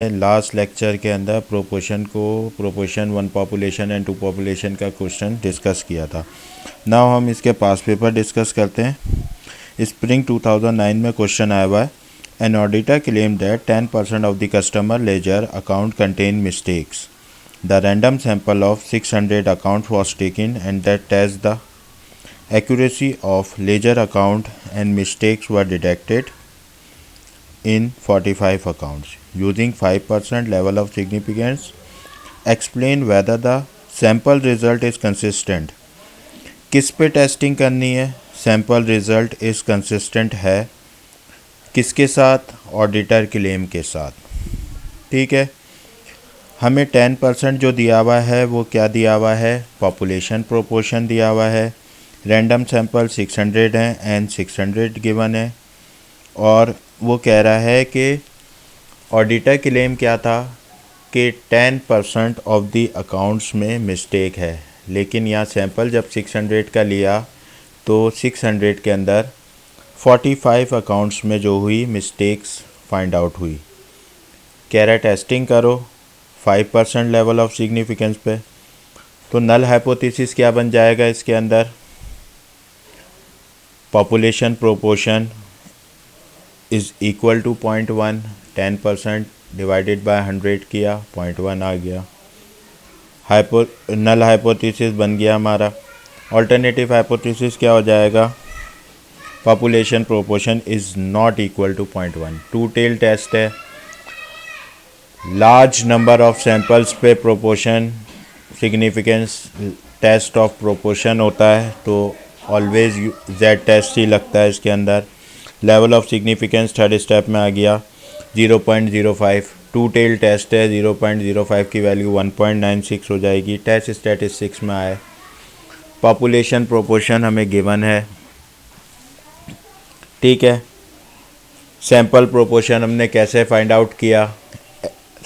Last lecture के अंदर proportion 1 population and 2 population का क्वेश्चन डिस्कस किया था। नाउ हम इसके पास पेपर डिस्कस करते हैं। स्प्रिंग 2009 में क्वेश्चन आया हुआ है। An auditor claim that 10% of the customer ledger account contain mistakes. The random sample of 600 account was taken and that test the accuracy of ledger account and mistakes were detected in 45 accounts using 5% level of significance. Explain whether the sample result is consistent. किस पे testing करनी है? Sample result is consistent है किसके साथ? Auditor claim के साथ। ठीक है, हमें 10% जो दिया हुआ है वो क्या दिया हुआ है? पॉपुलेशन प्रोपोर्शन दिया हुआ है। रैंडम सैंपल 600 हैं एंड 600 गिवन है। और वो कह रहा है कि ऑडिटर क्लेम क्या था कि 10% ऑफ दी अकाउंट्स में मिस्टेक है। लेकिन यहाँ सैंपल जब 600 का लिया तो 600 के अंदर 45 अकाउंट्स में जो हुई मिस्टेक्स फाइंड आउट हुई। कह रहा है टेस्टिंग करो 5% लेवल ऑफ सिग्निफिकेंस पे। तो नल हाइपोथेसिस क्या बन जाएगा इसके अंदर? Population proportion is equal to 0.1। 10% divided by 100 किया 0.1 आ गया। नल हाइपोथेसिस बन गया हमारा। ऑल्टरनेटिव हाइपोथेसिस क्या हो जाएगा? Population proportion is not equal to 0.1। Two tail test है, लार्ज नंबर ऑफ सैंपल्स पे proportion significance test of proportion होता है तो ऑलवेज जेड टेस्ट ही लगता है इसके अंदर। Level of significance third step में आ गया 0.05। टू टेल टेस्ट है, 0.05 की वैल्यू 1.96 हो जाएगी। टेस्ट स्टैटिस्टिक्स में आए। पॉपुलेशन प्रोपोर्शन हमें गिवन है। ठीक है, सैंपल प्रोपोर्शन हमने कैसे फाइंड आउट किया?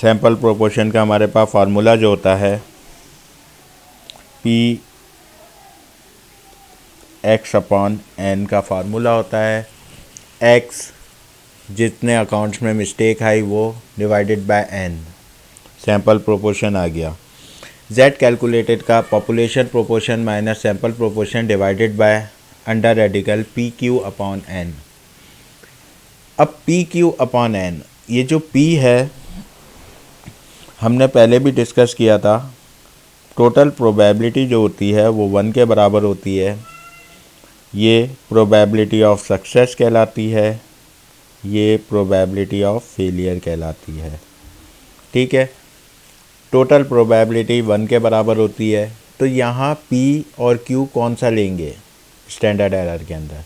सैंपल प्रोपोर्शन का हमारे पास फार्मूला जो होता है पी एक्स अपॉन एन का फार्मूला होता है। एक्स जितने अकाउंट्स में मिस्टेक आई वो divided by N, sample proportion आ गया। जेड कैलकुलेटेड का population proportion minus sample proportion divided by under radical P Q upon N. अब पी क्यू अपॉन एन, ये जो पी है हमने पहले भी डिस्कस किया था। टोटल प्रोबेबिलिटी जो होती है वो 1 के बराबर होती है। ये प्रोबेबिलिटी ऑफ सक्सेस कहलाती है, ये प्रोबेबिलिटी ऑफ फेलियर कहलाती है। ठीक है, टोटल प्रोबेबिलिटी 1 के बराबर होती है। तो यहाँ P और Q कौन सा लेंगे स्टैंडर्ड एरर के अंदर?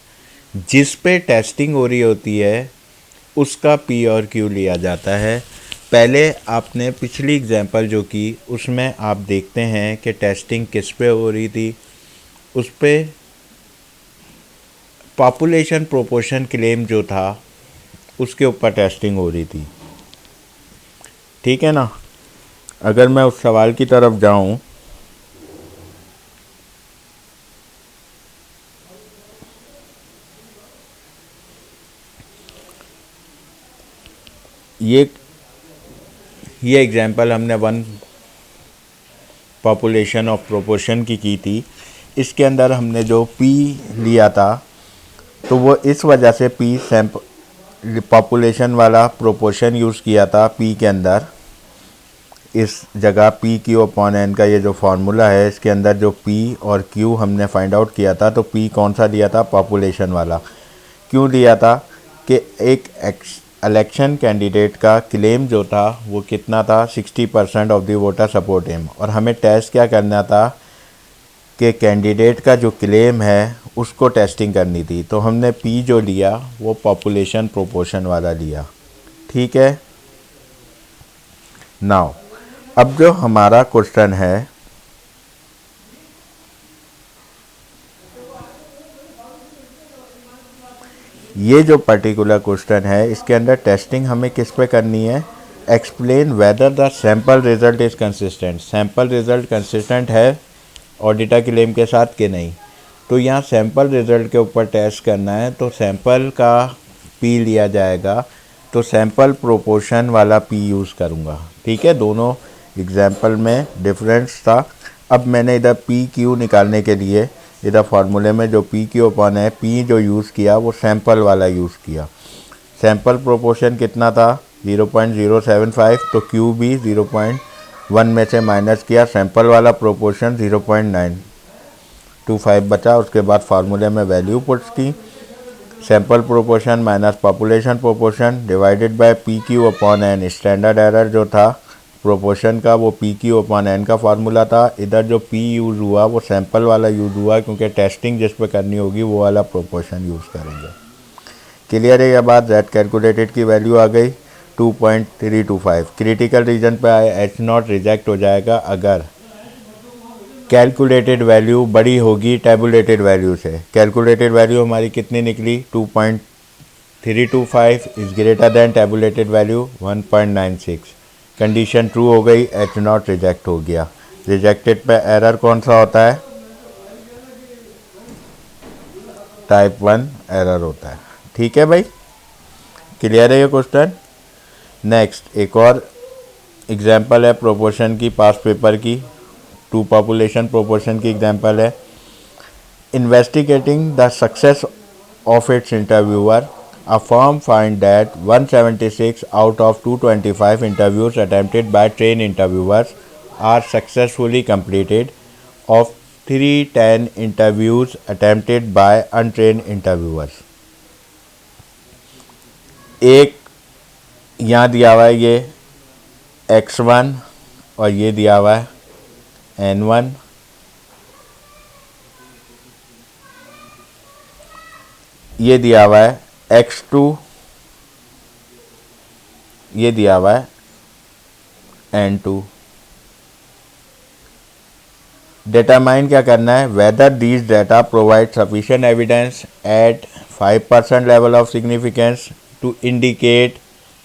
जिस पे टेस्टिंग हो रही होती है उसका P और Q लिया जाता है। पहले आपने पिछली एग्जांपल जो की उसमें आप देखते हैं कि टेस्टिंग किस पे हो रही थी। उस पे पॉपुलेशन प्रोपोर्शन क्लेम जो था उसके ऊपर टेस्टिंग हो रही थी। ठीक है ना? अगर मैं उस सवाल की तरफ जाऊं, ये एग्जांपल हमने 1 पॉपुलेशन ऑफ प्रोपोर्शन की थी। इसके अंदर हमने जो P लिया था तो वो इस वजह से P सैंपल पॉपुलेशन वाला प्रोपोर्शन यूज़ किया था P के अंदर। इस जगह P Q अपॉन एन का ये जो फार्मूला है इसके अंदर जो P और Q हमने फाइंड आउट किया था तो P कौन सा लिया था? पॉपुलेशन वाला। क्यों लिया था कि एक इलेक्शन कैंडिडेट का क्लेम जो था वो कितना था? 60% of the voter support him. और हमें टेस्ट क्या करना था कि कैंडिडेट का जो क्लेम है उसको टेस्टिंग करनी थी। तो हमने P जो लिया वो पॉपुलेशन प्रोपोर्शन वाला लिया। ठीक है, नाउ अब जो हमारा क्वेश्चन है ये जो पर्टिकुलर क्वेश्चन है इसके अंदर टेस्टिंग हमें किस पे करनी है? Explain whether the sample result is consistent. Sample result consistent है ऑडिटर क्लेम के साथ कि नहीं? तो यहाँ सैंपल रिज़ल्ट के ऊपर टेस्ट करना है तो सैंपल का P लिया जाएगा तो सैंपल प्रोपोर्शन वाला पी यूज़ करूँगा। ठीक है, दोनों एग्जाम्पल में डिफरेंस था। अब मैंने इधर पी क्यू निकालने के लिए इधर फार्मूले में जो पी क्यू अपॉन है, पी जो यूज़ किया वो सैंपल वाला यूज़ किया। सैंपल प्रोपोर्शन कितना था 0.075, तो क्यू भी 0.1 में से माइनस किया, सैंपल वाला प्रोपोर्शन 0.925 बचा। उसके बाद फार्मूले में वैल्यू पुट्स की, sample proportion minus population proportion divided by P Q upon N. Standard error जो था प्रोपोर्शन का वो पी क्यू अपॉन एन का फार्मूला था। इधर जो पी यूज़ हुआ वो सैंपल वाला यूज़ हुआ, क्योंकि टेस्टिंग जिस पे करनी होगी वो वाला प्रोपोर्शन यूज़ करेंगे। क्लियर है ये बात। जेड कैलकुलेटेड की वैल्यू आ गई 2.325। क्रिटिकल रीजन पे आए, एच नॉट रिजेक्ट हो जाएगा अगर कैलकुलेटेड वैल्यू बड़ी होगी टैबुलेटेड वैल्यू से। कैलकुलेटेड वैल्यू हमारी कितनी निकली 2.325 is greater than tabulated value 1.96। Condition true हो गई, एच नॉट रिजेक्ट हो गया। रिजेक्टेड पे एरर कौन सा होता है, टाइप 1 एरर होता है। ठीक है भाई, क्लियर है ये क्वेश्चन। नेक्स्ट एक और एग्जांपल है प्रोपोर्शन की, पास्ट पेपर की, टू पॉपुलेशन प्रोपोर्शन की एग्जांपल है। Investigating the success of its interviewer, a firm find that 176 out of 225 interviews attempted by trained interviewers are successfully completed of 310 interviews attempted by untrained interviewers। एक यहाँ दिया हुआ है ये x1 और ये दिया हुआ है n1। ये दिया हुआ है x2, ये दिया हुआ है n2। डिटरमाइन क्या करना है, whether these data provide sufficient evidence at 5% level of significance to indicate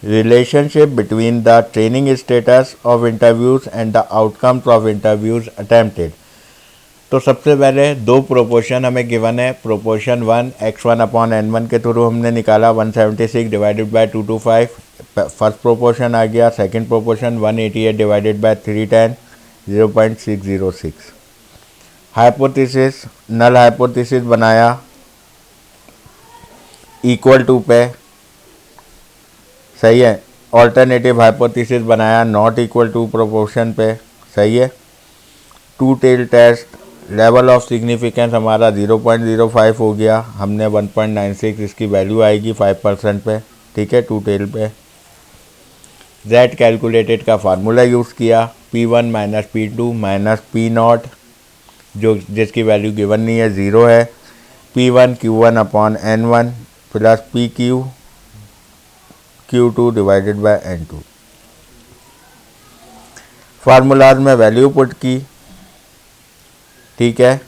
relationship between the training status of interviews and the outcomes of interviews attempted. तो सबसे पहले दो प्रोपोर्शन हमें गिवन है। प्रोपोर्शन 1 x1 अपॉन n1 के through हमने निकाला 176 divided by 225, first proportion आ गया। Second proportion 188 divided by 310 0.606। Hypothesis, null hypothesis बनाया इक्वल टू पे, सही है। ऑल्टरनेटिव हाइपोथेसिस बनाया नॉट इक्वल टू प्रोपोर्शन पे, सही है। Two tail test, level of significance हमारा 0.05 हो गया, हमने 1.96 इसकी वैल्यू आएगी 5% पे। ठीक है, टू टेल पे। जेड कैलकुलेटेड का फार्मूला यूज़ किया, P1 minus P2 minus P0, जो जिसकी वैल्यू गिवन नहीं है, 0 है। P1 Q1 upon N1 plus PQ Q2 divided by N2। Formulas में वैल्यू पुट की, ठीक है।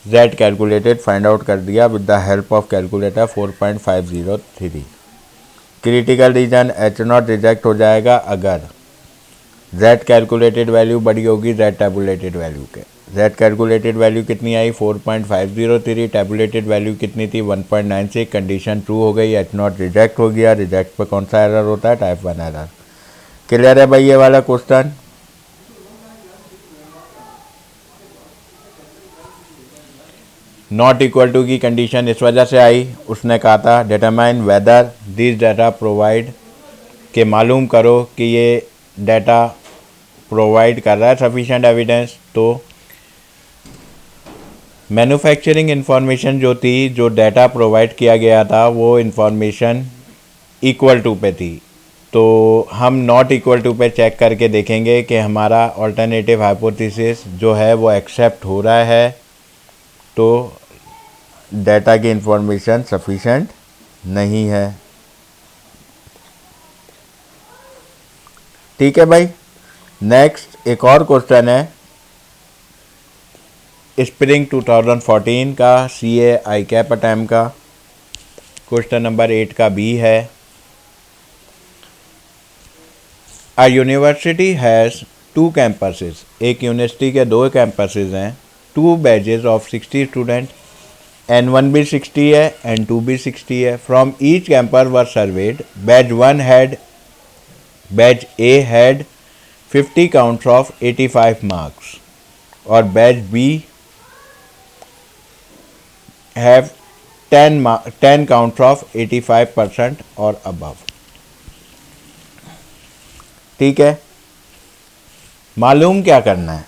जेड कैलकुलेटेड फाइंड आउट कर दिया with the help of calculator 4.503। Critical reason H not reject हो जाएगा अगर जेड कैलकुलेटेड वैल्यू बड़ी होगी जेड टैबुलेटेड वैल्यू के। जेड कैलकुलेटेड वैल्यू कितनी आई 4.503, टैबुलेटेड वैल्यू कितनी थी 1.96। कंडीशन ट्रू हो गई, एच नॉट रिजेक्ट हो गया। रिजेक्ट पे कौन सा एरर होता है, टाइप 1 एरर। क्लियर है भाई ये वाला क्वेश्चन। नॉट इक्वल टू की कंडीशन इस वजह से आई, उसने कहा था determine whether this data provide, के मालूम करो कि ये डाटा प्रोवाइड कर रहा है सफिशिएंट एविडेंस। तो मैन्युफैक्चरिंग इंफॉर्मेशन जो थी, जो डाटा प्रोवाइड किया गया था, वो इंफॉर्मेशन इक्वल टू पे थी। तो हम नॉट इक्वल टू पे चेक करके देखेंगे कि हमारा ऑल्टरनेटिव हाइपोथेसिस जो है वो एक्सेप्ट हो रहा है, तो डाटा की इंफॉर्मेशन सफिशिएंट नहीं है। ठीक है भाई। नेक्स्ट एक और क्वेश्चन है स्प्रिंग 2014 का CA ICAP अटैम्प्ट का, क्वेश्चन नंबर 8 का बी है। अ यूनिवर्सिटी हैज़ 2 कैंपसेस, एक यूनिवर्सिटी के 2 कैंपसेस हैं, 2 बैचेस ऑफ 60 स्टूडेंट N1 भी 60 है, N2 भी 60 है. From each camper was surveyed. Batch A had 50 counts of 85 marks, or batch B have 10 counts of 85% or above. ठीक है, मालूम क्या करना है.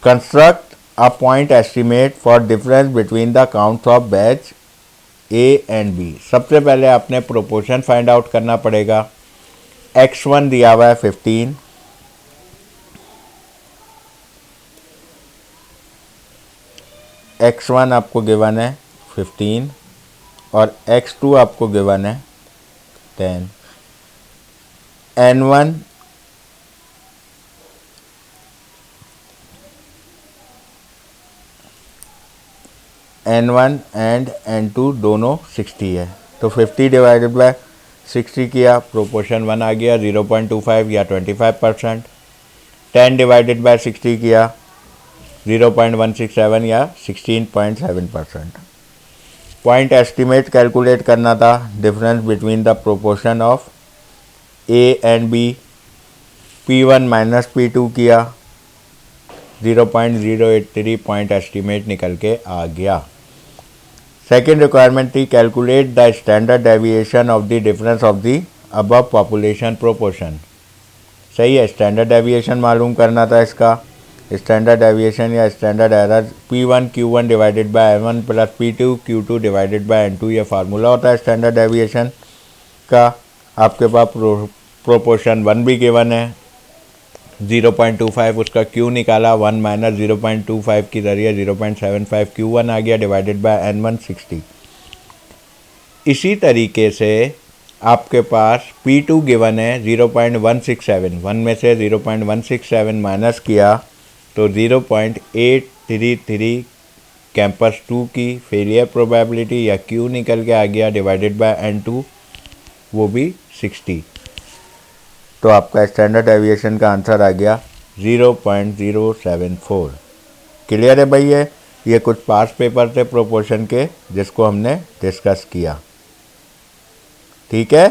Construct a point estimate for difference between the counts of batch A and B. सबसे पहले आपने proportion find out करना पड़ेगा. x1 दिया हुआ है 15, x1 आपको गिवन है 15 और x2 आपको गिवन है 10. n1 एंड n2 दोनों 60 है, तो 50 डिवाइडेड बाय 60 किया, प्रोपोर्शन 1 आ गया 0.25 या 25%. 10 डिवाइडेड बाय 60 किया 0.167 या 16.7%. पॉइंट एस्टिमेट कैलकुलेट करना था, difference between the proportion of A and B. P1 minus P2 किया 0.083, पॉइंट एस्टिमेट निकल के आ गया. सेकेंड रिक्वायरमेंट थी, calculate the standard deviation of the difference of the above population proportion. सही है, स्टैंडर्ड डेविएशन मालूम करना था. इसका स्टैंडर्ड डेविएशन या standard error P1 Q1 divided by M1 plus P2 Q2 divided by N2, ये formula होता है स्टैंडर्ड डेविएशन का. आपके पास प्रोपोर्शन 1 भी गिवन है 0.25, उसका Q निकाला 1 माइनस 0.25 के जरिए 0.75 Q1 आ गया डिवाइडेड बाय N1 60. इसी तरीके से आपके पास P2 गिवन है 0.167, 1 में से 0.167 माइनस किया तो 0.833 कैंपस 2 की फेलियर प्रोबेबिलिटी या Q निकल के आ गया डिवाइडेड बाय N2, वो भी 60. तो आपका स्टैंडर्ड डेविएशन का आंसर आ गया 0.074. क्लियर है भाई. ये कुछ पास पेपर थे प्रोपोर्शन के जिसको हमने डिस्कस किया. ठीक है.